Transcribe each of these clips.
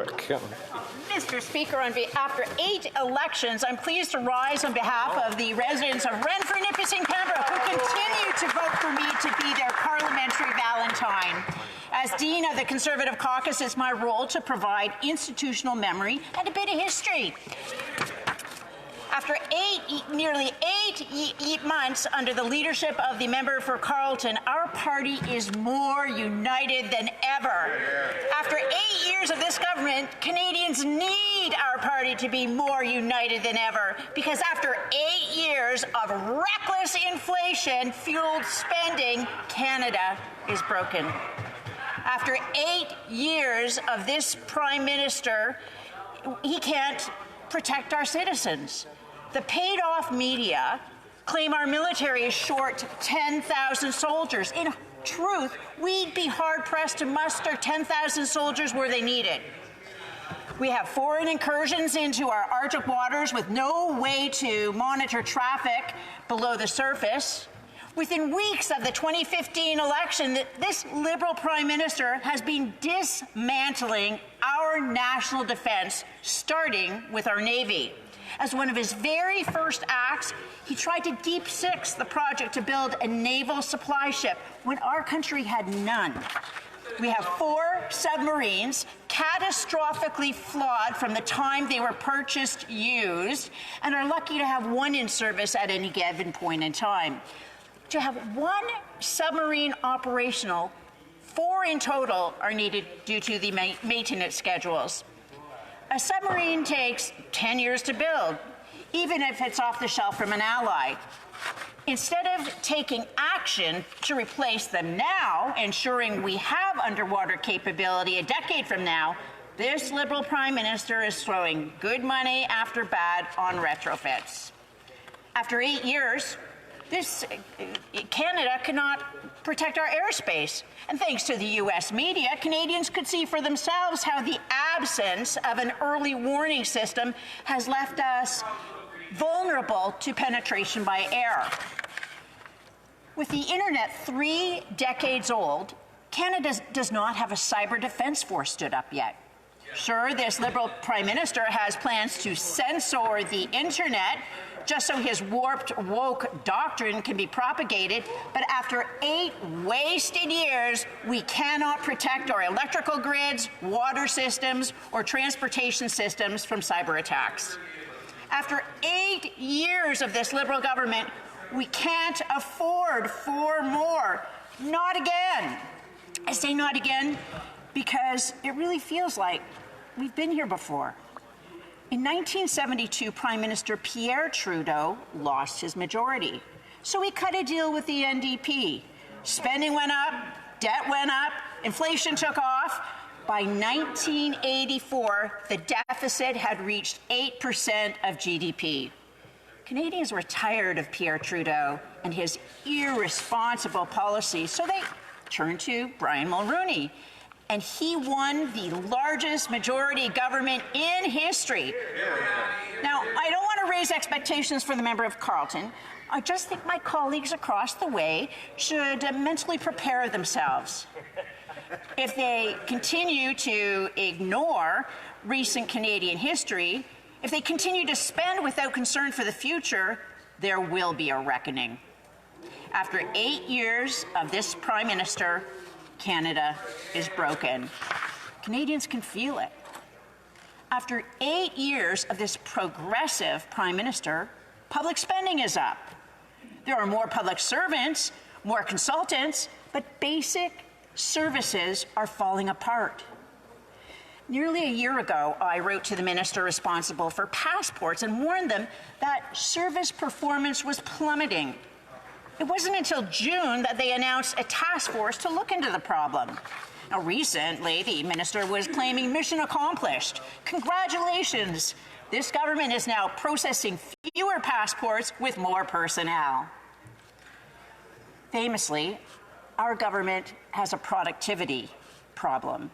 Pembroke. Mr. Speaker, after 8 elections, I'm pleased to rise on behalf of the residents of Renfrew-Nipissing-Pembroke who continue to vote for me to be their parliamentary Valentine. As Dean of the Conservative Caucus, it's my role to provide institutional memory and a bit of history. After nearly eight months under the leadership of the member for Carleton, our party is more united than ever. After 8 years of this government, Canadians need our party to be more united than ever, because after 8 years of reckless inflation-fueled spending, Canada is broken. After 8 years of this Prime Minister, he can't protect our citizens. The paid-off media claim our military is short 10,000 soldiers. In truth, we'd be hard-pressed to muster 10,000 soldiers where they needed. We have foreign incursions into our Arctic waters with no way to monitor traffic below the surface. Within weeks of the 2015 election, this Liberal Prime Minister has been dismantling our national defense, starting with our Navy. As one of his very first acts, he tried to deep six the project to build a naval supply ship when our country had none. We have 4 submarines, catastrophically flawed from the time they were purchased, used, and are lucky to have 1 in service at any given point in time. To have 1 submarine operational, 4 in total are needed due to the maintenance schedules. A submarine takes 10 years to build, even if it's off the shelf from an ally. Instead of taking action to replace them now, ensuring we have underwater capability a decade from now, this Liberal Prime Minister is throwing good money after bad on retrofits. After 8 years, Canada cannot protect our airspace. And thanks to the U.S. media, Canadians could see for themselves how the absence of an early warning system has left us vulnerable to penetration by air. With the internet 3 decades old, Canada does not have a cyber defense force stood up yet. Sure, this Liberal Prime Minister has plans to censor the internet just so his warped woke doctrine can be propagated, but after 8 wasted years, we cannot protect our electrical grids, water systems, or transportation systems from cyber attacks. After 8 years of this Liberal government, we can't afford 4 more. Not again. I say not again because it really feels like we've been here before. In 1972, Prime Minister Pierre Trudeau lost his majority. So he cut a deal with the NDP. Spending went up, debt went up, inflation took off. By 1984, the deficit had reached 8% of GDP. Canadians were tired of Pierre Trudeau and his irresponsible policies, so they turned to Brian Mulroney. And he won the largest majority government in history. Now, I don't want to raise expectations for the member of Carleton. I just think my colleagues across the way should mentally prepare themselves. If they continue to ignore recent Canadian history, if they continue to spend without concern for the future, there will be a reckoning. After 8 years of this Prime Minister, Canada is broken. Canadians can feel it. After 8 years of this progressive Prime Minister, public spending is up. There are more public servants, more consultants, but basic services are falling apart. Nearly a year ago, I wrote to the minister responsible for passports and warned them that service performance was plummeting. It wasn't until June that they announced a task force to look into the problem. Now, recently, the minister was claiming mission accomplished. Congratulations! This government is now processing fewer passports with more personnel. Famously, our government has a productivity problem.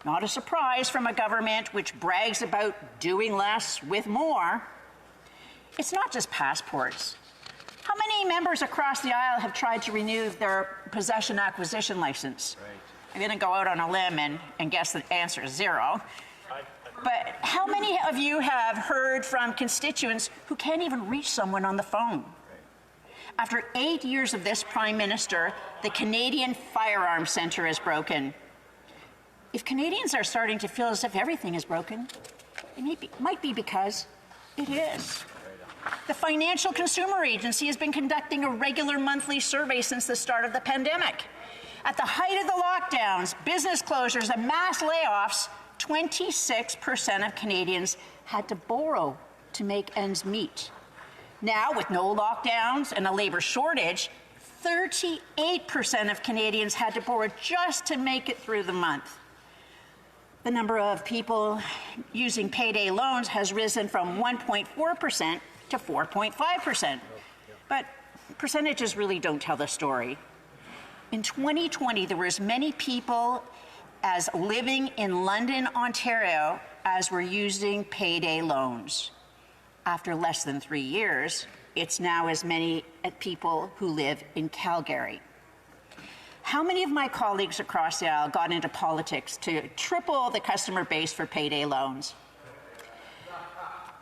Not a surprise from a government which brags about doing less with more. It's not just passports. How many members across the aisle have tried to renew their possession acquisition license? Right. I'm going to go out on a limb and guess the answer is 0. But how many of you have heard from constituents who can't even reach someone on the phone? After 8 years of this Prime Minister, the Canadian Firearms Centre is broken. If Canadians are starting to feel as if everything is broken, it might be because it is. The Financial Consumer Agency has been conducting a regular monthly survey since the start of the pandemic. At the height of the lockdowns, business closures, and mass layoffs, 26% of Canadians had to borrow to make ends meet. Now, with no lockdowns and a labor shortage, 38% of Canadians had to borrow just to make it through the month. The number of people using payday loans has risen from 1.4% to 4.5%. But percentages really don't tell the story. In 2020, there were as many people as living in London, Ontario, as were using payday loans. After less than 3 years, it's now as many people who live in Calgary. How many of my colleagues across the aisle got into politics to triple the customer base for payday loans?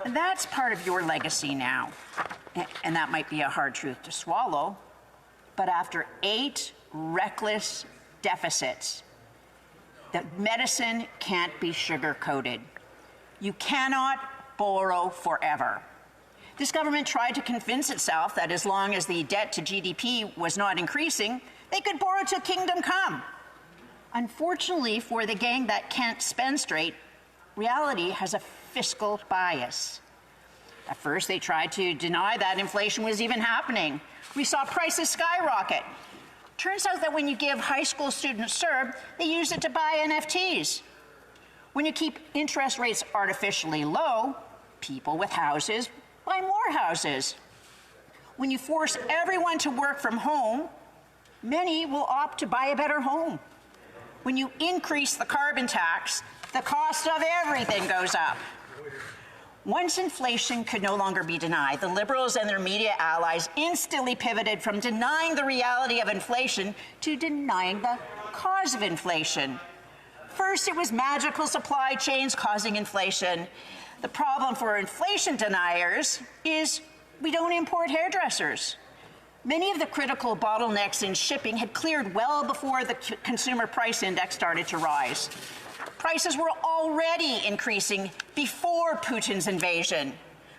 That's part of your legacy now, and that might be a hard truth to swallow, but after 8 reckless deficits, that medicine can't be sugar-coated. You cannot borrow forever. This government tried to convince itself that as long as the debt to GDP was not increasing, they could borrow till kingdom come. Unfortunately for the gang that can't spend straight, reality has a fiscal bias. At first, they tried to deny that inflation was even happening. We saw prices skyrocket. Turns out that when you give high school students CERB, they use it to buy NFTs. When you keep interest rates artificially low, people with houses buy more houses. When you force everyone to work from home, many will opt to buy a better home. When you increase the carbon tax, the cost of everything goes up. Once inflation could no longer be denied, the Liberals and their media allies instantly pivoted from denying the reality of inflation to denying the cause of inflation. First, it was magical supply chains causing inflation. The problem for inflation deniers is we don't import hairdressers. Many of the critical bottlenecks in shipping had cleared well before the consumer price index started to rise. Prices were already increasing before Putin's invasion.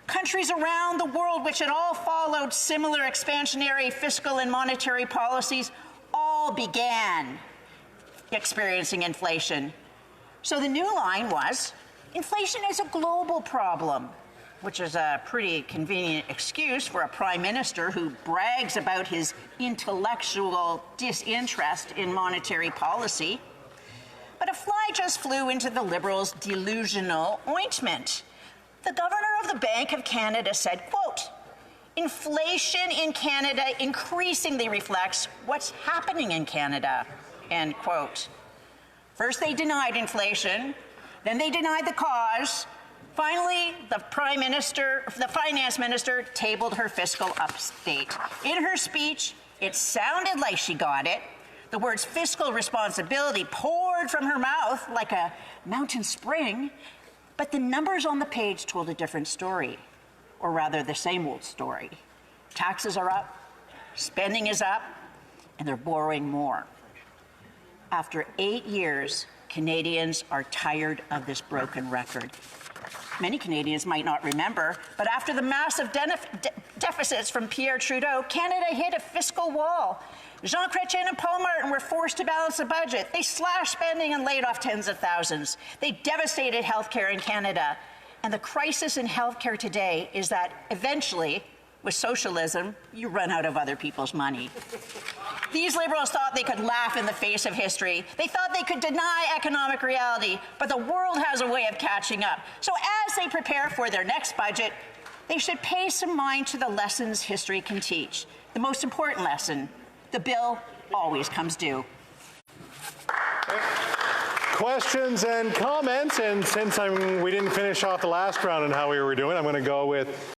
Countries around the world which had all followed similar expansionary fiscal and monetary policies all began experiencing inflation. So the new line was, inflation is a global problem, which is a pretty convenient excuse for a prime minister who brags about his intellectual disinterest in monetary policy. But a fly just flew into the Liberals' delusional ointment. The governor of the Bank of Canada said, quote, inflation in Canada increasingly reflects what's happening in Canada, end quote. First they denied inflation, then they denied the cause. Finally, the finance minister tabled her fiscal update. In her speech, it sounded like she got it. The words fiscal responsibility poured from her mouth like a mountain spring, but the numbers on the page told a different story, or rather the same old story. Taxes are up, spending is up, and they're borrowing more. After 8 years, Canadians are tired of this broken record. Many Canadians might not remember, but after the massive deficits from Pierre Trudeau, Canada hit a fiscal wall. Jean Chrétien and Paul Martin were forced to balance the budget. They slashed spending and laid off tens of thousands. They devastated healthcare in Canada. And the crisis in healthcare today is that eventually, with socialism, you run out of other people's money. These Liberals thought they could laugh in the face of history. They thought they could deny economic reality, but the world has a way of catching up. So as they prepare for their next budget, they should pay some mind to the lessons history can teach. The most important lesson, the bill always comes due. Questions and comments, and since we didn't finish off the last round on how we were doing, I'm going to go with